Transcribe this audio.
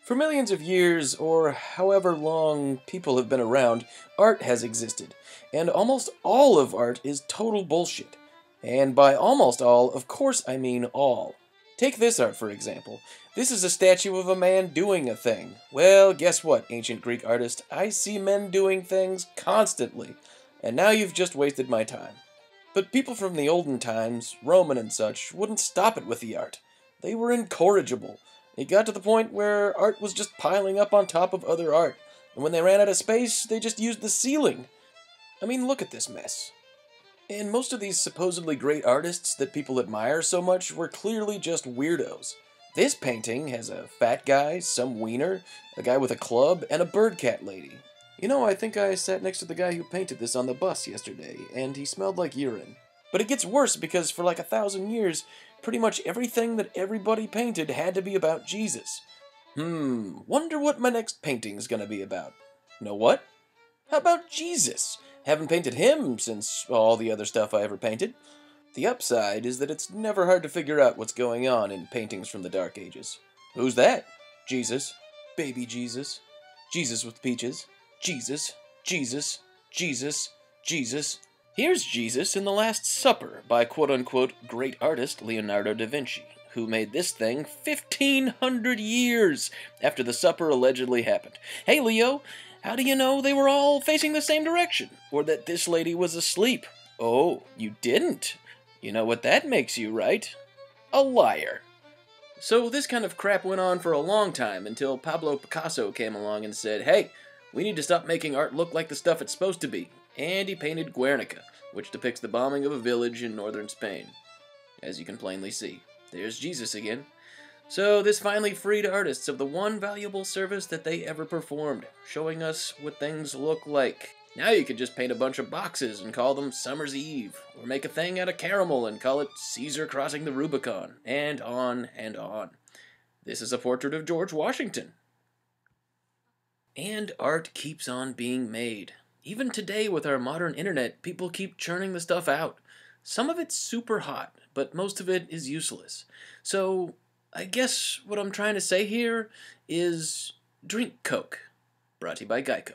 For millions of years, or however long people have been around, art has existed, and almost all of art is total bullshit. And by almost all, of course I mean all. Take this art, for example. This is a statue of a man doing a thing. Well, guess what, ancient Greek artist? I see men doing things constantly, and now you've just wasted my time. But people from the olden times, Roman and such, wouldn't stop it with the art. They were incorrigible. It got to the point where art was just piling up on top of other art, and when they ran out of space, they just used the ceiling. I mean, look at this mess. And most of these supposedly great artists that people admire so much were clearly just weirdos. This painting has a fat guy, some wiener, a guy with a club, and a bird cat lady. You know, I think I sat next to the guy who painted this on the bus yesterday, and he smelled like urine. But it gets worse because for like 1,000 years, pretty much everything that everybody painted had to be about Jesus. Wonder what my next painting's gonna be about. Know what? How about Jesus? Haven't painted him since all the other stuff I ever painted. The upside is that it's never hard to figure out what's going on in paintings from the Dark Ages. Who's that? Jesus. Baby Jesus. Jesus with peaches. Jesus. Jesus. Jesus. Jesus. Here's Jesus in the Last Supper by quote-unquote great artist Leonardo da Vinci, who made this thing 1,500 years after the supper allegedly happened. Hey Leo, how do you know they were all facing the same direction? Or that this lady was asleep? Oh, you didn't? You know what that makes you, right? A liar. So this kind of crap went on for a long time until Pablo Picasso came along and said, hey, we need to stop making art look like the stuff it's supposed to be. And he painted Guernica, which depicts the bombing of a village in northern Spain. As you can plainly see, there's Jesus again. So this finally freed artists of the one valuable service that they ever performed, showing us what things look like. Now you could just paint a bunch of boxes and call them Summer's Eve, or make a thing out of caramel and call it Caesar crossing the Rubicon, and on and on. This is a portrait of George Washington. And art keeps on being made. Even today with our modern internet, people keep churning the stuff out. Some of it's super hot, but most of it is useless. So I guess what I'm trying to say here is drink Coke. Brought to you by Geico.